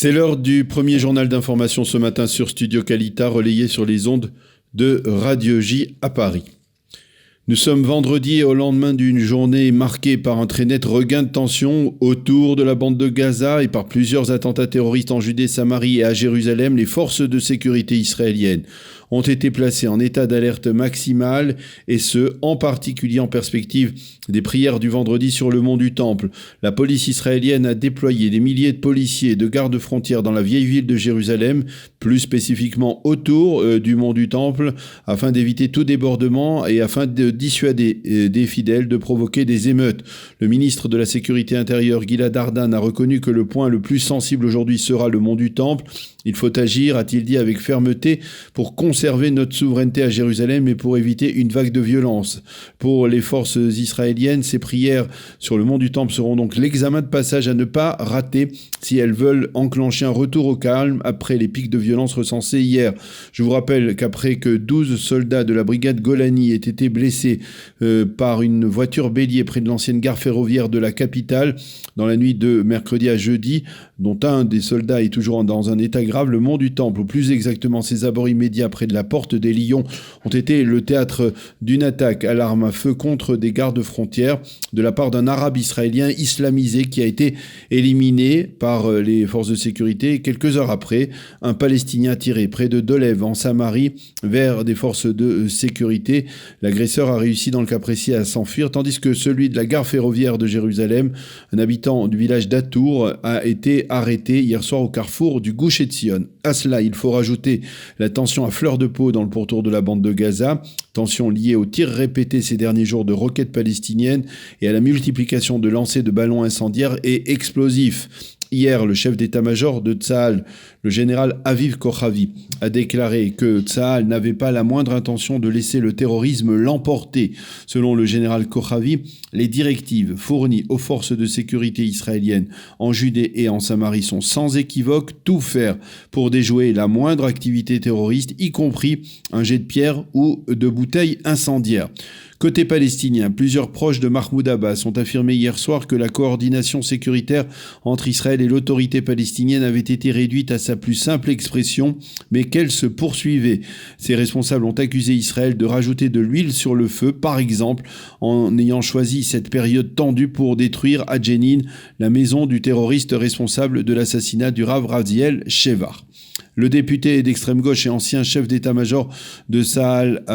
C'est l'heure du premier journal d'information ce matin sur Studio Calita, relayé sur les ondes de Radio J à Paris. Nous sommes vendredi au lendemain d'une journée marquée par un très net regain de tension autour de la bande de Gaza et par plusieurs attentats terroristes en Judée, Samarie et à Jérusalem. Les forces de sécurité israéliennes ont été placées en état d'alerte maximale et ce, en particulier en perspective des prières du vendredi sur le mont du Temple. La police israélienne a déployé des milliers de policiers et de gardes-frontières dans la vieille ville de Jérusalem, plus spécifiquement autour du mont du Temple, afin d'éviter tout débordement et afin de dissuader des fidèles de provoquer des émeutes. Le ministre de la Sécurité intérieure, Gilad Ardan, a reconnu que le point le plus sensible aujourd'hui sera le mont du Temple. Il faut agir, a-t-il dit avec fermeté, pour conserver notre souveraineté à Jérusalem et pour éviter une vague de violence. Pour les forces israéliennes, ces prières sur le mont du Temple seront donc l'examen de passage à ne pas rater si elles veulent enclencher un retour au calme après les pics de violence recensés hier. Je vous rappelle qu'après que 12 soldats de la brigade Golani aient été blessés par une voiture bélier près de l'ancienne gare ferroviaire de la capitale dans la nuit de mercredi à jeudi, dont un des soldats est toujours dans un état grave, le mont du Temple, ou plus exactement ses abords immédiats près de la porte des Lions, ont été le théâtre d'une attaque à l'arme à feu contre des gardes-frontières de la part d'un arabe israélien islamisé qui a été éliminé par les forces de sécurité. Quelques heures après, un Palestinien tiré près de Dolev en Samarie vers des forces de sécurité. L'agresseur a réussi dans le cas précis à s'enfuir, tandis que celui de la gare ferroviaire de Jérusalem, un habitant du village d'Atour, a été arrêté hier soir au carrefour du Gush Etzion. À cela, il faut rajouter la tension à fleur de peau dans le pourtour de la bande de Gaza, tension liée aux tirs répétés ces derniers jours de roquettes palestiniennes et à la multiplication de lancers de ballons incendiaires et explosifs. Hier, le chef d'état-major de Tsahal, le général Aviv Kochavi, a déclaré que Tsahal n'avait pas la moindre intention de laisser le terrorisme l'emporter. Selon le général Kochavi, les directives fournies aux forces de sécurité israéliennes en Judée et en Samarie sont sans équivoque: tout faire pour déjouer la moindre activité terroriste, y compris un jet de pierre ou de bouteilles incendiaires. Côté palestinien, plusieurs proches de Mahmoud Abbas ont affirmé hier soir que la coordination sécuritaire entre Israël et l'autorité palestinienne avait été réduite à sa plus simple expression, mais qu'elle se poursuivait. Ces responsables ont accusé Israël de rajouter de l'huile sur le feu, par exemple en ayant choisi cette période tendue pour détruire à Jenin la maison du terroriste responsable de l'assassinat du Rav Raziel Shevar. Le député d'extrême gauche et ancien chef d'état-major de Tsahal,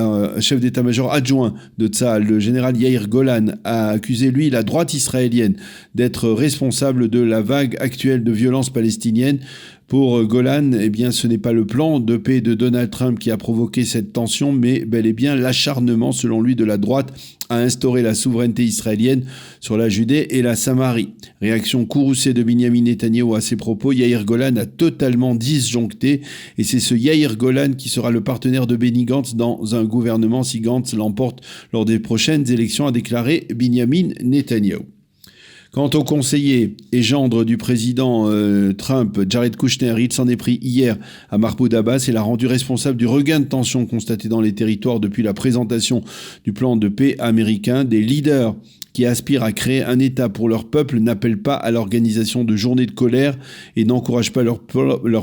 chef d'état-major adjoint de Tsahal, le général Yair Golan, a accusé, lui, la droite israélienne d'être responsable de la vague actuelle de violence palestinienne. Pour Golan, eh bien, ce n'est pas le plan de paix de Donald Trump qui a provoqué cette tension, mais bel et bien l'acharnement, selon lui, de la droite à instaurer la souveraineté israélienne sur la Judée et la Samarie. Réaction courroucée de Binyamin Netanyahou à ses propos, Yair Golan a totalement disjoncté, et c'est ce Yair Golan qui sera le partenaire de Benny Gantz dans un gouvernement si Gantz l'emporte lors des prochaines élections, a déclaré Binyamin Netanyahou. Quant au conseiller et gendre du président Trump, Jared Kushner, il s'en est pris hier à Mahmoud Abbas et l'a rendu responsable du regain de tension constaté dans les territoires depuis la présentation du plan de paix américain. Des leaders qui aspirent à créer un État pour leur peuple n'appellent pas à l'organisation de journées de colère et n'encouragent pas leur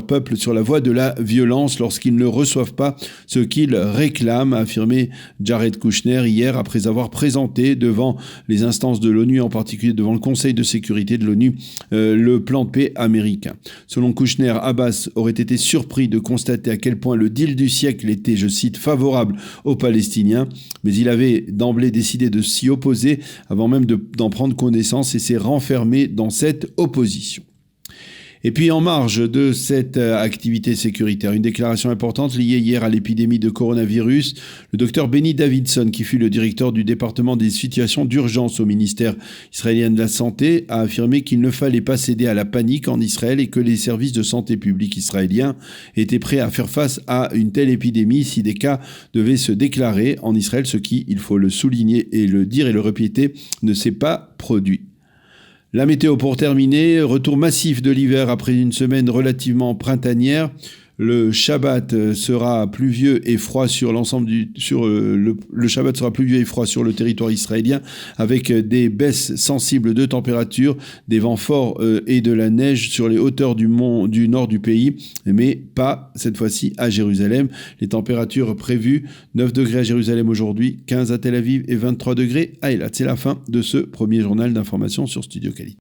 peuple sur la voie de la violence lorsqu'ils ne reçoivent pas ce qu'ils réclament, a affirmé Jared Kushner hier après avoir présenté devant les instances de l'ONU, en particulier devant le Conseil de sécurité de l'ONU, le plan de paix américain. Selon Kushner, Abbas aurait été surpris de constater à quel point le deal du siècle était, je cite, favorable aux Palestiniens, mais il avait d'emblée décidé de s'y opposer avant même d'en prendre connaissance et s'est renfermé dans cette opposition. Et puis en marge de cette activité sécuritaire, une déclaration importante liée hier à l'épidémie de coronavirus. Le docteur Benny Davidson, qui fut le directeur du département des situations d'urgence au ministère israélien de la Santé, a affirmé qu'il ne fallait pas céder à la panique en Israël et que les services de santé publique israéliens étaient prêts à faire face à une telle épidémie si des cas devaient se déclarer en Israël, ce qui, il faut le souligner et le dire et le répéter, ne s'est pas produit. La météo pour terminer, retour massif de l'hiver après une semaine relativement printanière. Le Shabbat sera pluvieux et froid sur l'ensemble le Shabbat sera pluvieux et froid sur le territoire israélien, avec des baisses sensibles de température, des vents forts et de la neige sur les hauteurs du nord du pays, mais pas cette fois-ci à Jérusalem. Les températures prévues, 9 degrés à Jérusalem aujourd'hui, 15 à Tel Aviv et 23 degrés à Eilat. C'est la fin de ce premier journal d'information sur Studio Qualité.